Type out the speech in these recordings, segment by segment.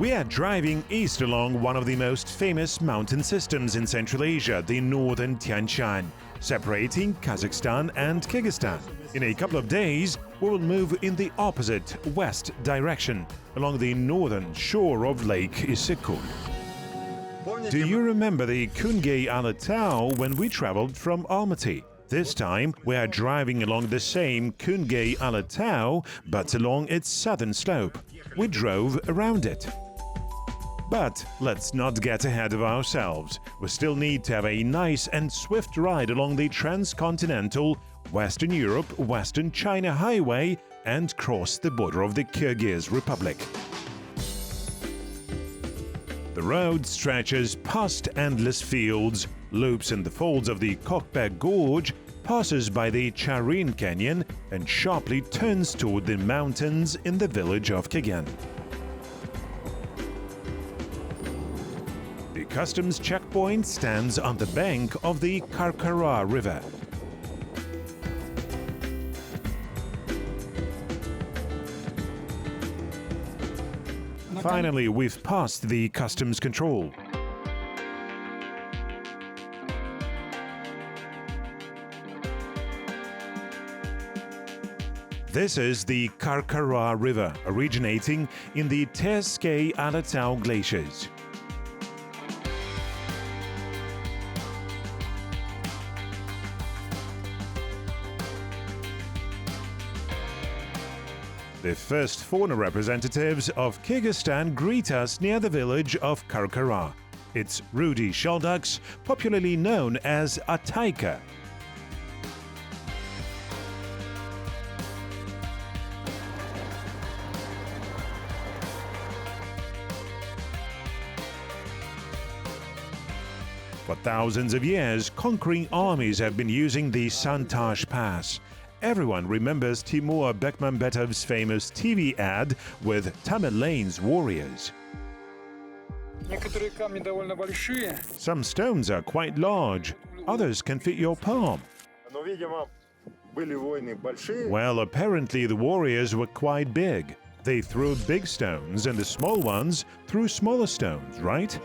We are driving east along one of the most famous mountain systems in Central Asia, the northern Tian Shan, separating Kazakhstan and Kyrgyzstan. In a couple of days, we will move in the opposite west direction along the northern shore of Lake Issyk-Kul. Do you remember the Kungey Alatau when we traveled from Almaty? This time, we are driving along the same Kungey Alatau, but along its southern slope. We drove around it. But let's not get ahead of ourselves. We still need to have a nice and swift ride along the transcontinental Western Europe, Western China Highway and cross the border of the Kyrgyz Republic. The road stretches past endless fields, loops in the folds of the Tup Gorge, passes by the Charin Canyon and sharply turns toward the mountains in the village of Kygyn. The customs checkpoint stands on the bank of the Karkara River. Finally, we've passed the customs control. This is the Karkara River, originating in the Terskei Alatau glaciers. The first fauna representatives of Kyrgyzstan greet us near the village of Karkara. It's ruddy shelducks, popularly known as ataika. For thousands of years, conquering armies have been using the Santash Pass. Everyone remembers Timur Bekmambetov's famous TV ad with Tamerlane's warriors. Some stones are quite large, others can fit your palm. Well, apparently the warriors were quite big. They threw big stones and the small ones threw smaller stones, right?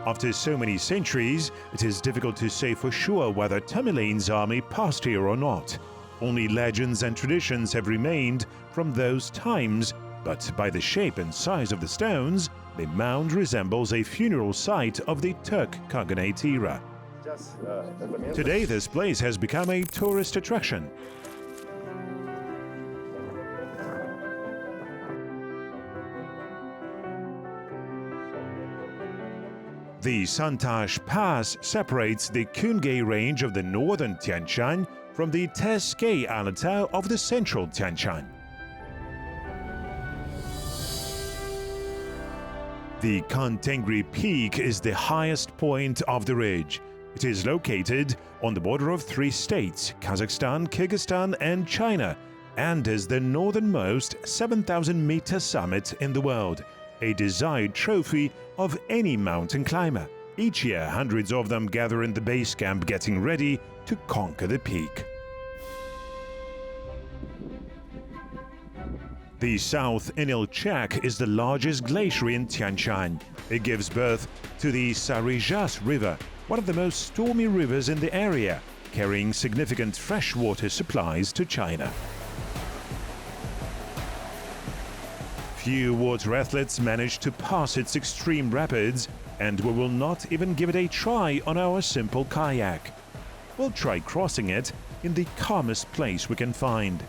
After so many centuries, it is difficult to say for sure whether Tamerlane's army passed here or not. Only legends and traditions have remained from those times, but by the shape and size of the stones, the mound resembles a funeral site of the Turk Khaganate era. Today, this place has become a tourist attraction. The Santash Pass separates the Kungey range of the northern Tian Shan from the Terskei Alatau of the central Tian Shan. The Khan-Tengri Peak is the highest point of the ridge. It is located on the border of three states, Kazakhstan, Kyrgyzstan and China, and is the northernmost 7,000-meter summit in the world, a desired trophy of any mountain climber. Each year, hundreds of them gather in the base camp getting ready to conquer the peak. The South Inilchak is the largest glacier in Tian Shan. It gives birth to the Saryzhas River, one of the most stormy rivers in the area, carrying significant freshwater supplies to China. Few water athletes manage to pass its extreme rapids, and we will not even give it a try on our simple kayak. We'll try crossing it in the calmest place we can find.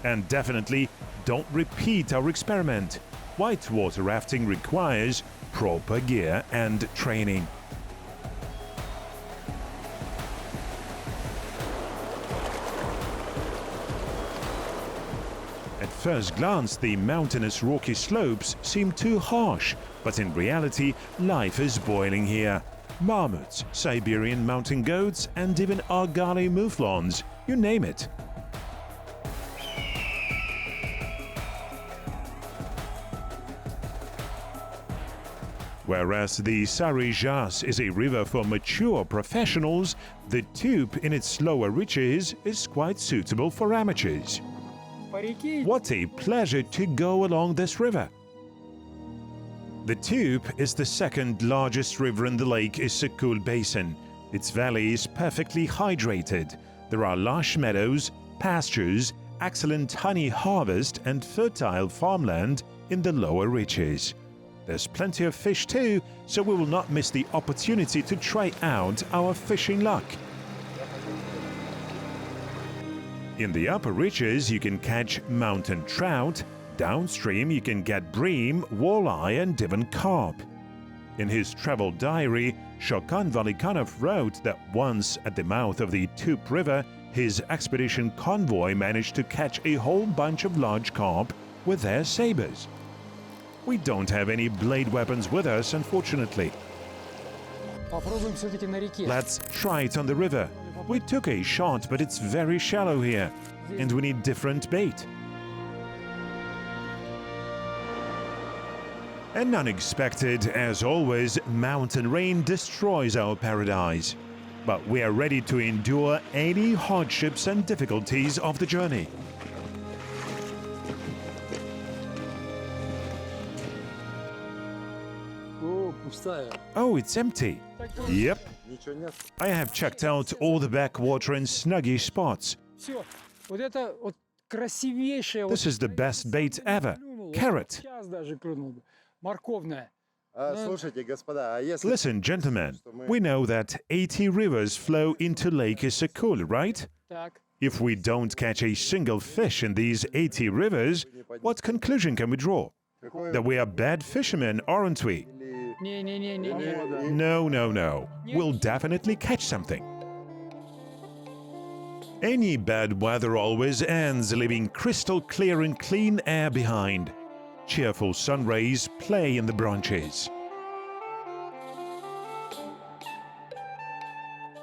And definitely don't repeat our experiment. Whitewater rafting requires proper gear and training. At first glance, the mountainous rocky slopes seem too harsh, but in reality, life is boiling here. Marmots, Siberian mountain goats, and even Argali mouflons, you name it. Whereas the Saryzhas is a river for mature professionals, the Tup in its lower reaches is quite suitable for amateurs. What a pleasure to go along this river. The Tup is the second largest river in the Lake Issyk-Kul basin. Its valley is perfectly hydrated. There are lush meadows, pastures, excellent honey harvest and fertile farmland in the lower reaches. There's plenty of fish too, so we will not miss the opportunity to try out our fishing luck. In the upper reaches, you can catch mountain trout. Downstream, you can get bream, walleye, and even carp. In his travel diary, Shokan Valikanov wrote that once at the mouth of the Tup River, his expedition convoy managed to catch a whole bunch of large carp with their sabers. We don't have any blade weapons with us, unfortunately. Let's try it on the river. We took a shot, but it's very shallow here, and we need different bait. And unexpected, as always, mountain rain destroys our paradise. But we are ready to endure any hardships and difficulties of the journey. Oh, it's empty. Yep. I have checked out all the backwater and snuggy spots. This is the best bait ever. Carrot. Listen, gentlemen, we know that 80 rivers flow into Lake Issyk-Kul, right? If we don't catch a single fish in these 80 rivers, what conclusion can we draw? That we are bad fishermen, aren't we? No. We'll definitely catch something. Any bad weather always ends, leaving crystal clear and clean air behind. Cheerful sun rays play in the branches.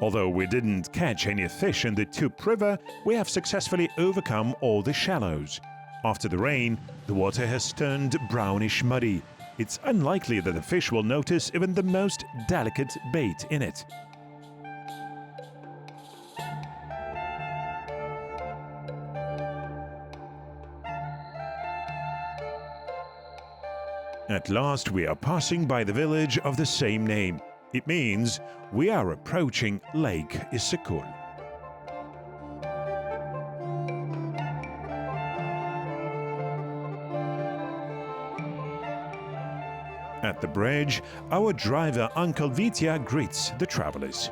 Although we didn't catch any fish in the Tup River, we have successfully overcome all the shallows. After the rain, the water has turned brownish muddy. It's unlikely that the fish will notice even the most delicate bait in it. At last, we are passing by the village of the same name. It means we are approaching Lake Issyk-Kul. At the bridge, our driver Uncle Vitya greets the travelers.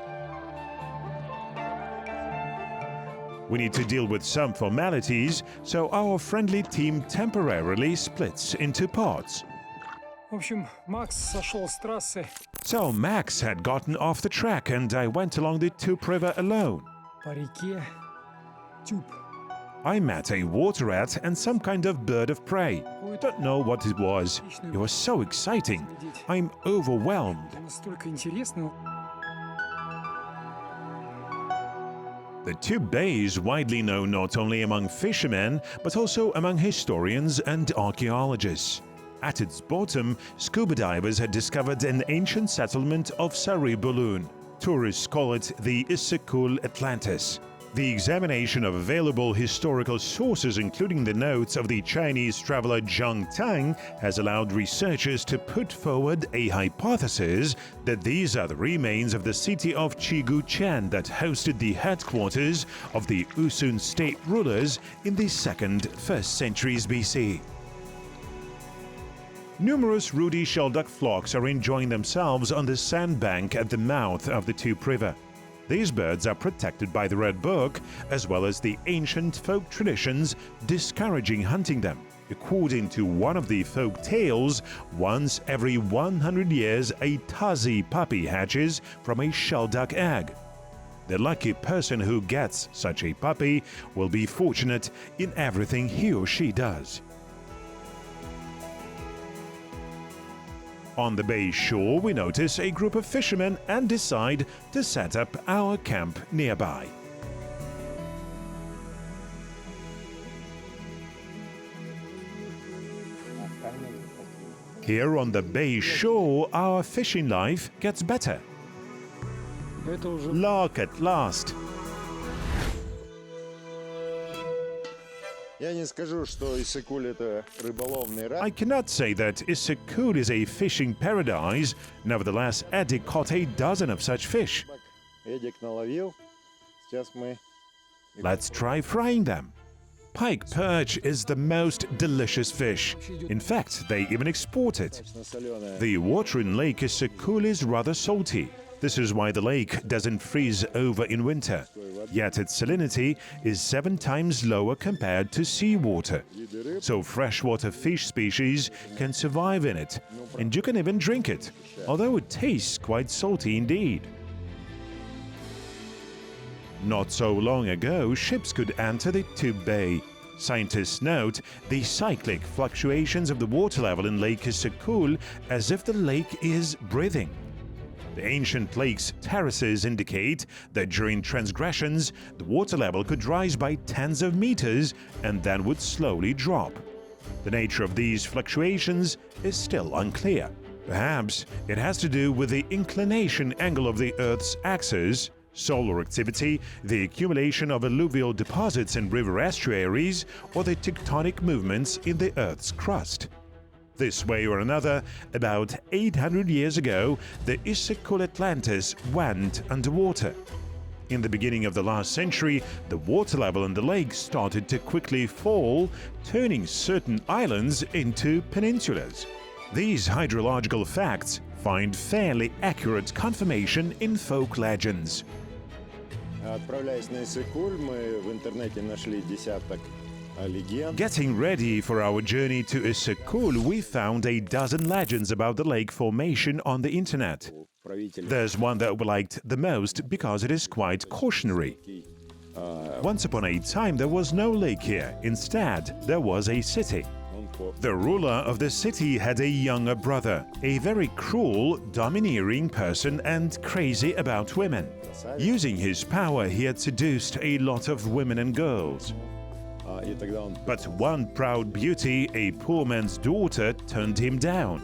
We need to deal with some formalities, so our friendly team temporarily splits into parts. So Max had gotten off the track and I went along the Tup River alone. I met a water rat and some kind of bird of prey. Don't know what it was. It was so exciting. I'm overwhelmed. The Tup Bay is widely known not only among fishermen, but also among historians and archaeologists. At its bottom, scuba divers had discovered an ancient settlement of Sarıbulun. Tourists call it the Issyk-Kul Atlantis. The examination of available historical sources, including the notes of the Chinese traveler Zhang Tang, has allowed researchers to put forward a hypothesis that these are the remains of the city of Chiguchen that hosted the headquarters of the Usun state rulers in the 1st centuries BC. Numerous ruddy shelduck flocks are enjoying themselves on the sandbank at the mouth of the Tup River. These birds are protected by the Red Book, as well as the ancient folk traditions discouraging hunting them. According to one of the folk tales, once every 100 years a Tazi puppy hatches from a shelduck egg. The lucky person who gets such a puppy will be fortunate in everything he or she does. On the bay shore, we notice a group of fishermen and decide to set up our camp nearby. Here on the bay shore, our fishing life gets better. Lark at last. I cannot say that Issyk-Kul is a fishing paradise. Nevertheless, Edik caught a dozen of such fish. Let's try frying them. Pike perch is the most delicious fish. In fact, they even export it. The water in Lake Issyk-Kul is rather salty. This is why the lake doesn't freeze over in winter. Yet its salinity is 7 times lower compared to seawater. So freshwater fish species can survive in it, and you can even drink it, although it tastes quite salty indeed. Not so long ago, ships could enter the Tup Bay. Scientists note the cyclic fluctuations of the water level in Lake Issyk-Kul as if the lake is breathing. The ancient lake's terraces indicate that during transgressions, the water level could rise by tens of meters and then would slowly drop. The nature of these fluctuations is still unclear. Perhaps it has to do with the inclination angle of the Earth's axis, solar activity, the accumulation of alluvial deposits in river estuaries, or the tectonic movements in the Earth's crust. This way or another, about 800 years ago, the Issyk-Kul Atlantis went underwater. In the beginning of the last century, the water level in the lake started to quickly fall, turning certain islands into peninsulas. These hydrological facts find fairly accurate confirmation in folk legends. Отправляясь на Issyk-Kul, мы в интернете нашли десяток легенд. Getting ready for our journey to Issyk-Kul, we found a dozen legends about the lake formation on the internet. There's one that we liked the most because it is quite cautionary. Once upon a time, there was no lake here. Instead, there was a city. The ruler of the city had a younger brother, a very cruel, domineering person and crazy about women. Using his power, he had seduced a lot of women and girls. But one proud beauty, a poor man's daughter, turned him down.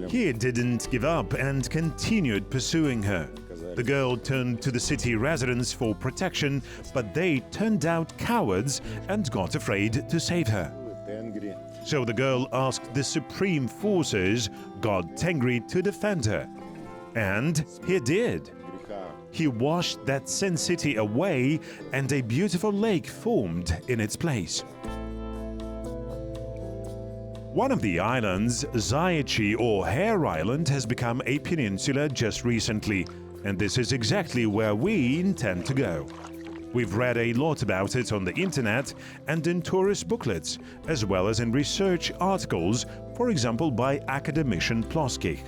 He didn't give up and continued pursuing her. The girl turned to the city residents for protection, but they turned out cowards and got afraid to save her. So the girl asked the supreme forces, Khan-Tengri, to defend her. And he did. He washed that sin city away, and a beautiful lake formed in its place. One of the islands, Zayachy or Hare Island, has become a peninsula just recently, and this is exactly where we intend to go. We've read a lot about it on the internet and in tourist booklets, as well as in research articles, for example by academician Ploskich.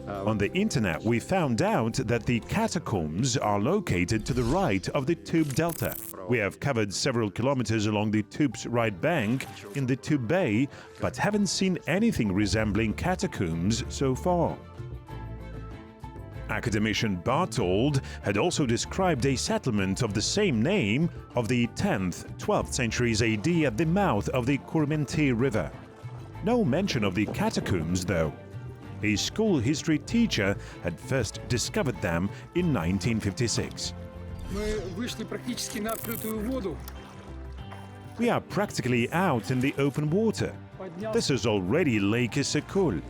On the internet, we found out that the catacombs are located to the right of the Tup Delta. We have covered several kilometers along the Tup's right bank in the Tup Bay, but haven't seen anything resembling catacombs so far. Academician Bartold had also described a settlement of the same name of the 10th, 12th centuries AD at the mouth of the Kurmenti River. No mention of the catacombs, though. A school history teacher had first discovered them in 1956. We are practically out in the open water. This is already Lake Issyk-Kul.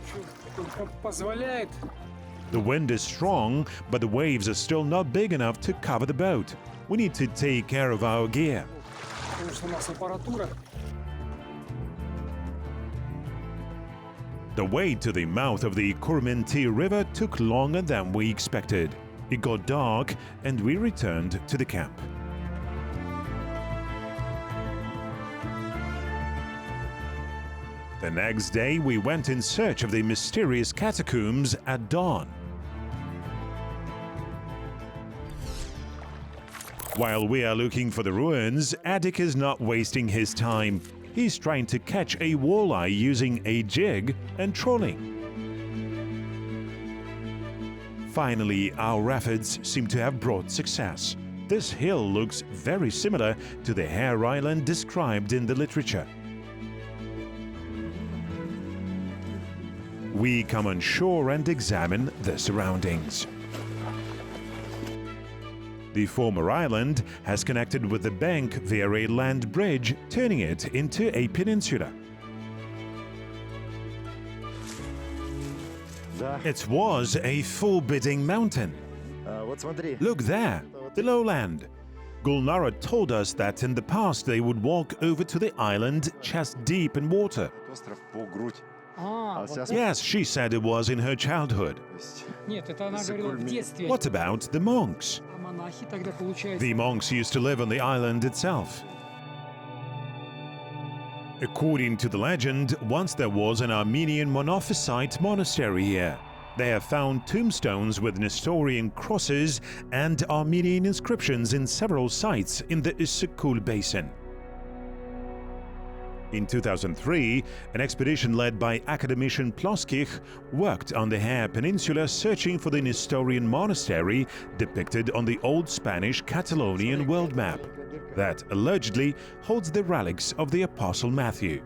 The wind is strong, but the waves are still not big enough to cover the boat. We need to take care of our gear. The way to the mouth of the Kurmenti River took longer than we expected. It got dark and we returned to the camp. The next day we went in search of the mysterious catacombs at dawn. While we are looking for the ruins, Edik is not wasting his time. He's trying to catch a walleye using a jig and trolling. Finally, our efforts seem to have brought success. This hill looks very similar to the Hare Island described in the literature. We come on shore and examine the surroundings. The former island has connected with the bank via a land bridge, turning it into a peninsula. It was a forbidding mountain. Вот смотри. Look there, the lowland. Gulnara told us that in the past they would walk over to the island chest deep in water. Остров по грудь. Yes, she said it was in her childhood. Нет, это она говорила в детстве. What about the monks? А монахи тогда, получается... The monks used to live on the island itself. According to the legend, once there was an Armenian Monophysite monastery here. They have found tombstones with Nestorian crosses and Armenian inscriptions in several sites in the Issyk-Kul basin. In 2003, an expedition led by academician Ploskich worked on the Hare Peninsula searching for the Nestorian monastery depicted on the old Spanish Catalonian world map that allegedly holds the relics of the Apostle Matthew.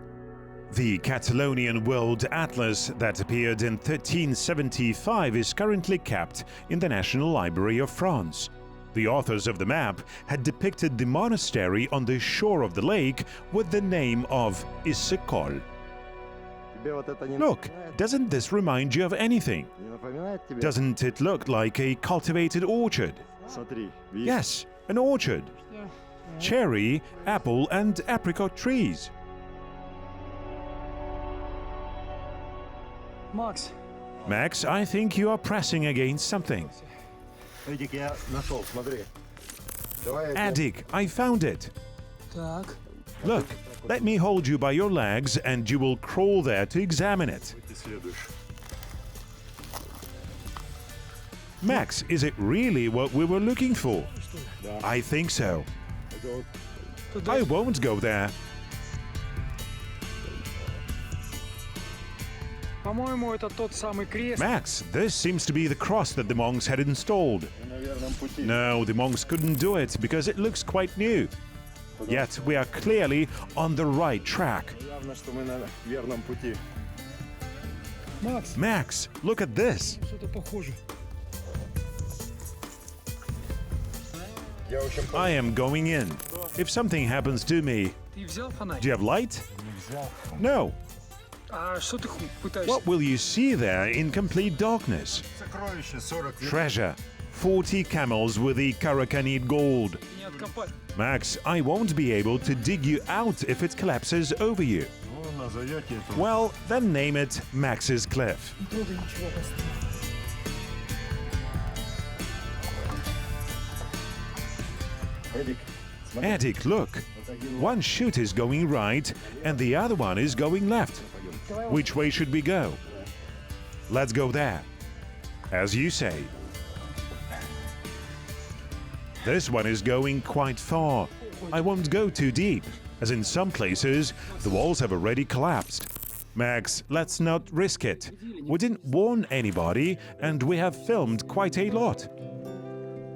The Catalonian World Atlas that appeared in 1375 is currently kept in the National Library of France. The authors of the map had depicted the monastery on the shore of the lake with the name of Issyk-Kul. Look, doesn't this remind you of anything? Doesn't it look like a cultivated orchard? Yes, an orchard. Cherry, apple and apricot trees. Max, I think you are pressing against something. Эдик, я нашел, смотри. Edik, I found it. Так. Look, let me hold you by your legs and you will crawl there to examine it. Max, is it really what we were looking for? I think so. I won't go there. По-моему, это тот самый крест. Max, this seems to be the cross that the monks had installed. No, the monks couldn't do it because it looks quite new. Yet we are clearly on the right track. Max, look at this. Что-то похоже. I am going in. If something happens to me, Ты взял фонарь? do you have light? No. А что ты пытаешься? What will you see there in complete darkness? Сокровище 40 лет. Treasure. 40 camels with the Karakanid gold. Не откопать. Max, I won't be able to dig you out if it collapses over you. Ну, назовете это. Well, then name it Max's Cliff. Не трогай ничего, Басты. Эдик, смотри. Edik, look. One chute is going right and the other one is going left. Which way should we go? Let's go there. As you say. This one is going quite far. I won't go too deep, as in some places the walls have already collapsed. Max, let's not risk it. We didn't warn anybody and we have filmed quite a lot.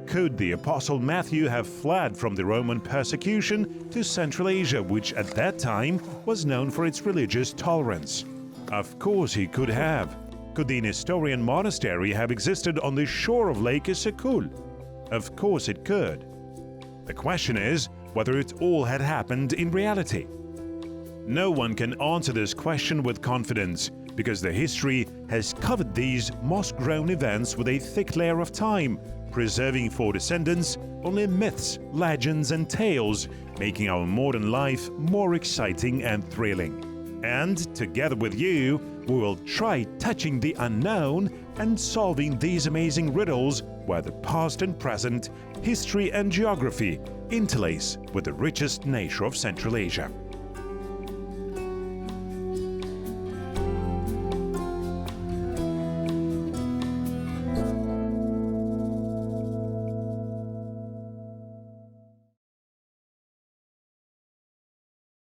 Could the Apostle Matthew have fled from the Roman persecution to Central Asia, which at that time was known for its religious tolerance? Of course he could have. Could the Nestorian monastery have existed on the shore of Lake Issyk-Kul? Of course it could. The question is whether it all had happened in reality. No one can answer this question with confidence, because the history has covered these moss-grown events with a thick layer of time, preserving for descendants only myths, legends and tales, making our modern life more exciting and thrilling. And together with you, we will try touching the unknown and solving these amazing riddles where the past and present, history and geography interlace with the richest nature of Central Asia.